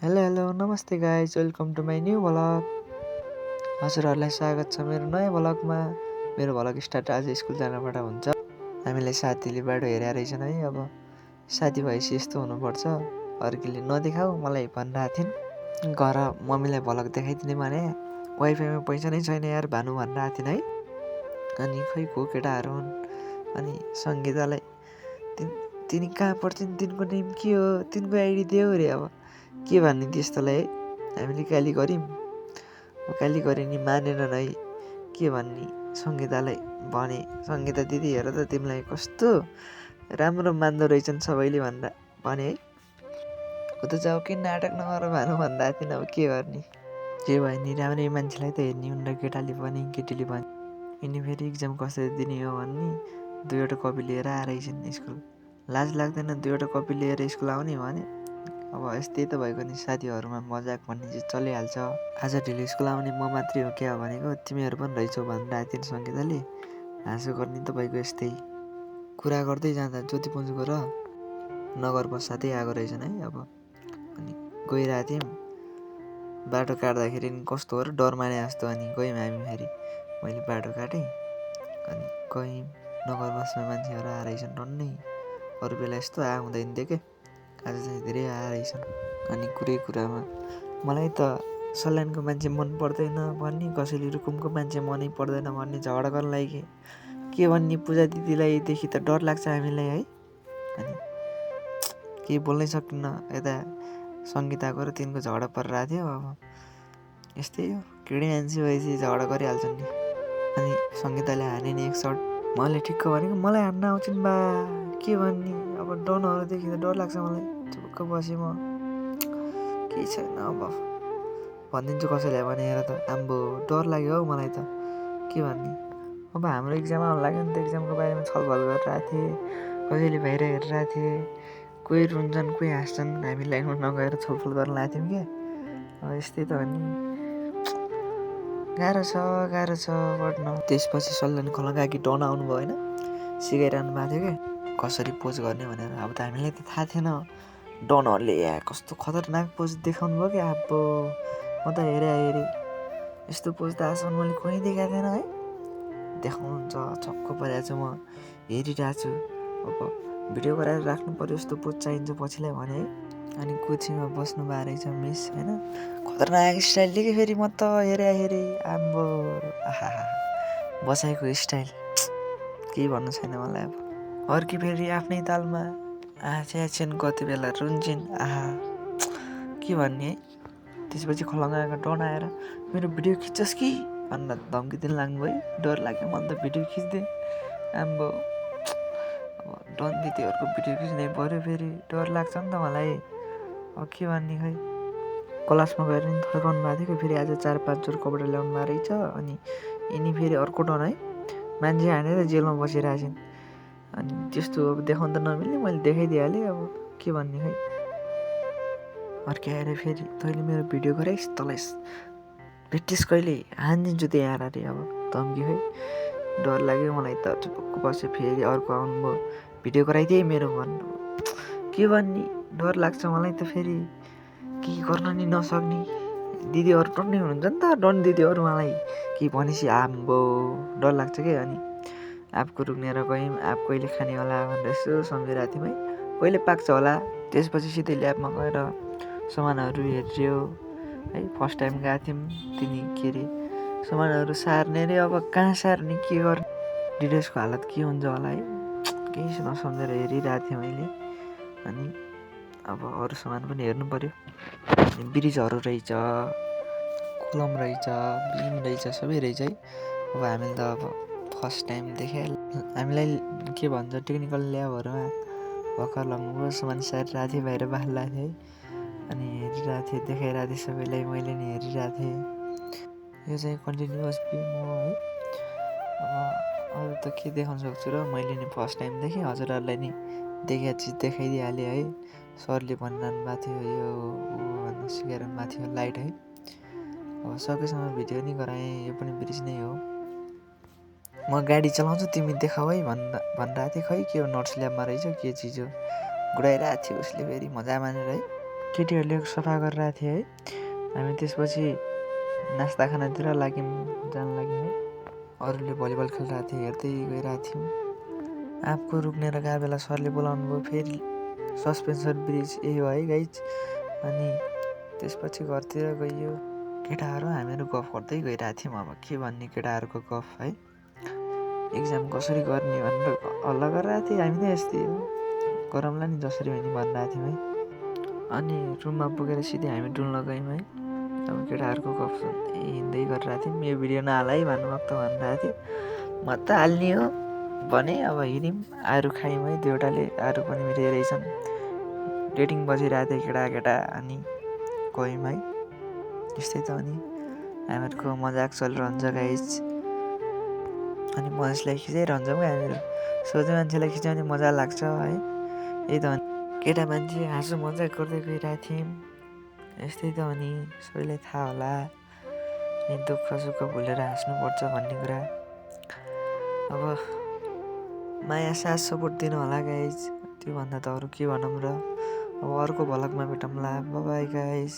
Hello नमस्ते guys, welcome to my new vlog. हजुरहरूलाई स्वागत छ मेरो नयाँ भ्लगमा। मेरो भ्लग स्टार्ट आज स्कुल जानबाट हुन्छ। हामीले साथीले बाटो हेरेर रहेछन् है। अब साथी भएपछि यस्तो हुनुपर्छ। अर्कीले नदेखाऊ मलाई भनिरहेको थिइन्। घर मम्मीलाई भ्लग देखाइदिने भने वाइफाईमा पैसा नै छैन यार भानु भनिरहेको थिइन् है। अनि खै को केटाहरू हुन्। अनि सङ्गीतालाई तिनी कहाँ पढ्छन्, तिनको नेम के हो, तिनको आइडी देऊ अरे। अब के भन्ने त्यस्तोलाई है। हामीले गाली गऱ्यौँ, गाली गरे नि मानेनन् है। के भन्ने सङ्गीतालाई भने, सङ्गीता दिदी हेर त तिमीलाई कस्तो राम्रो मान्दो रहेछन् सबैले भनेर भने है। उता जाऊ कि नाटक नगर भानु भन्दा थिइन्। अब के गर्ने, जे भयो नि राम्रै मान्छेलाई त हेर्ने हुन्न, केटाले पनि केटीले पनि। यिनी फेरि इक्जाम कसरी दिने हो भन्ने 2वटा कपी लिएर आएछन् स्कुल। लाज लाग्दैन 2वटा कपी लिएर स्कुल आउने भने। अब यस्तै त भएको नि, साथीहरूमा मजाक भन्ने चाहिँ चलिहाल्छ। आज ढिलो स्कुल आउने म मात्रै हो क्या भनेको, तिमीहरू पनि रहेछौ भनिरहेको थिइन् सङ्गीताले। हाँसो गर्ने त भइगयो यस्तै। कुरा गर्दै जाँदा ज्योतिपुञ्जको र नगरको साथै आएको रहेछन् है। अब अनि गइरहेको थियौँ, बाटो काट्दाखेरि कस्तो हो र डर माने जस्तो। अनि गयौँ हामी फेरि, मैले बाटो काटेँ अनि गयौँ। नगर बसमा मान्छेहरू आएर रहेछन् टन्नै। अरू बेला यस्तो आउँदैन थियो क्या, आज चाहिँ धेरै आएर रहेछन्। अनि कुरामा मलाई त सल्यानको मान्छे मन पर्दैन भन्ने, कसैले रुकुमको मान्छे मनै पर्दैन भन्ने झगडा गर्न लागि के भन्ने। पूजा दिदीलाई देखि त डर लाग्छ हामीलाई है। अनि केही बोल्नै सकिन्न। यता सङ्गीताको र तिनको झगडा परिरहेको थियो। अब यस्तै हो, केटी मान्छे भएपछि झगडा गरिहाल्छन् नि। अनि सङ्गीताले हाने नि एक सर्ट। मैले ठिक्क भनेको मलाई हान्न आउँछन् बा, के भन्ने। अब डनहरू देखेर डर लाग्छ मलाई। चुक्क बसेँ म, केही छैन अब भनिदिन्छु कसैलाई भने। हेर त आम्बो डर लाग्यो हौ मलाई त, के भन्ने। अब हाम्रो इक्जाम आउनु लाग्यो नि त, इक्जामको बारेमा छलफल गरिरहेको थिएँ। कसैले बाहिर हेरिरहेको थिएँ, कोही रुन्छन् कोही हाँस्छन्। हामी लाइनमा नगएर छलफल गर्न लाग्थ्यौँ क्या। अब यस्तै त हो नि, गाह्रो छ पढ्न। त्यसपछि सल्यान खोलाको अघि डन आउनुभयो होइन, सिकाइरहनु भएको थियो क्या कसरी पोज गर्ने भनेर। अब त हामीलाई त थाहा थिएन। डनहरूले कस्तो खतरनाक पोज देखाउनु भयो क्या। अब म त हेरेँ यस्तो पोज त आजसम्म मैले कहीँ देखाएको थिएन है। देखाउनुहुन्छ, छक्क परेको छु म, हेरिरहेको छु। अब भिडियो गराएर राख्नु पर्यो, यस्तो पोज चाहिन्छ पछिलाई भने है। अनि कोचिङमा बस्नु भएको रहेछ मिस होइन, खतरनाक स्टाइल देखेँ फेरि म त हेरेँ। आम्बो आहा, बसाइको स्टाइल केही भन्नु छैन मलाई। अब अर्की फेरि आफ्नै तालमा हाँस्याछन्, कति बेला रुन्छन्। आहा, के भन्ने है। त्यसपछि खोलामा आएको डन आएर मेरो भिडियो खिच्छस् कि भनेर धम्की दिन लाग्नुभयो। डर लाग्यो मलाई त भिडियो खिच्दै। आम्बो अब डन दिदीहरूको भिडियो खिच्नै पऱ्यो, फेरि डर लाग्छ नि त मलाई। अब के भन्ने खै। क्लासमा गएर नि थर्काउनु भएको थियो कि फेरि आज 4-5 जोर कपडा ल्याउनु भएको रहेछ। अनि यिनी फेरि अर्को डन है, मान्छे हानेर जेलमा बसिरहेछन्। अनि त्यस्तो अब देखाउनु त नमिल्ने, मैले देखाइदिइहालेँ। अब के भन्ने खै। अर्कै आएर फेरि तैँले मेरो भिडियो गराइस्, तँलाई भेटिस् कहिले हानिदिन्छु त्यहाँ अरे। अब धम्की खै। डर लाग्यो मलाई त, चुपक्क बस्यो। फेरि अर्को आउनुभयो, भिडियो गराइदिए मेरो भन्नु। के भन्ने, डर लाग्छ मलाई त। फेरि केही गर्न नि नसक्ने दिदीहरू टन्नै हुनुहुन्छ नि त, डन दिदीहरू। मलाई केही भनेपछि आम्बो डर लाग्छ क्या। अनि आँपको रुखनेर गयौँ, आँप कहिले खाने होला भनेर यसो सम्झिरहेको थियौँ है, कहिले पाक्छ होला। त्यसपछि सिधै ल्याबमा गएर सामानहरू हेऱ्यो है। फर्स्ट टाइम गएको थियौँ, तिनी के अरे सामानहरू सार्ने अरे। अब कहाँ सार्ने, के गर्ने, डिटेल्सको हालत के हुन्छ होला है, केही नसम्झेर हेरिरहेको थिएँ मैले। अनि अब अरू सामान पनि हेर्नु पऱ्यो। ब्रिजहरू रहेछ, कोलम रहेछ, बिम रहेछ, सबै रहेछ है। अब हामीले त अब फर्स्ट टाइम देखेँ। हामीलाई के भन्छ टेक्निकल ल्याबहरूमा भर्खर लग्नुभयो, सामान सारिरहेको थिएँ, बाहिर बाल्रहेको थिएँ है। अनि हेरिरहेको थिएँ, देखाइरहेको थिएँ सबैलाई, मैले नि हेरिरहेको थिएँ। यो चाहिँ कन्टिन्युस बिम हो है। अरू त के देखाउन सक्छु र, मैले नि फर्स्ट टाइम देखेँ। हजुरहरूलाई नि देखेको चिज देखाइदिइहालेँ है। सरले भनिरहनु भएको थियो यो भनेर सिकाइरहनु भएको थियो लाइट है। अब सकेसम्म भिडियो नि गराएँ। यो पनि ब्रिज नै हो। म गाडी चलाउँछु तिमी देखाऊ है भनिरहेको थिएँ। खै के हो, नट्स ल्याबमा रहेछ के चिज हो, गुडाइरहेको थियो उसले फेरि मजा मानेर है। केटीहरूले सफा गरिरहेको थियो है। हामी त्यसपछि नास्ता खानातिर जान लाग्यौँ है। अरूले भलिबल खेलिरहेको थियो, हेर्दै गइरहेको थियौँ। आँपको रुख लिएर गएको बेला सरले बोलाउनु भयो, फेरि सस्पेन्सन ब्रिज यही हो है गाइज। अनि त्यसपछि घरतिर गइयो। केटाहरू हामीहरू गफ गर्दै गइरहेको थियौँ। अब के भन्ने केटाहरूको गफ है। एक्जाम कसरी गर्ने भनेर हल्ला गरिरहेको थिएँ। हामी त यस्तै हो, गरौँला नि जसरी भने भनिरहेको थियौँ है। अनि रुममा पुगेर सिधै हामी डुल्न गयौँ है। अब केटाहरूको गफ सुन्दै हिँड्दै गरिरहेको थियौँ। यो भिडियो नहाल है भानुभक्त भनिरहेको थियो। म त हाल्ने हो भने अब हिँड्यौँ, आरू खायौँ है। दुईवटाले आरू पनि मिठै रहेछन्। डेटिङ बजिरहेको थियो केटा अनि गयौँ है। त्यस्तै त अनि हामीहरूको मजाक चलिरहन्छ गाइज। अनि मजलाई खिचाइरहन्छौँ क्या हामीहरू। सोझो मान्छेलाई खिचाउने मजा लाग्छ है। यही त अनि केटा मान्छे हाँसो मजाक गर्दै गइरहेको थियौँ। यस्तै त अनि सबैलाई थाहा होला नि, दुःख सुख भुलेर हाँस्नुपर्छ भन्ने कुरा। अब माया साथ सपोर्ट दिनु होला गाइज। त्योभन्दा त अरू के भनौँ र। अब अर्को भ्लगमा भेटौँला। Bye bye guys.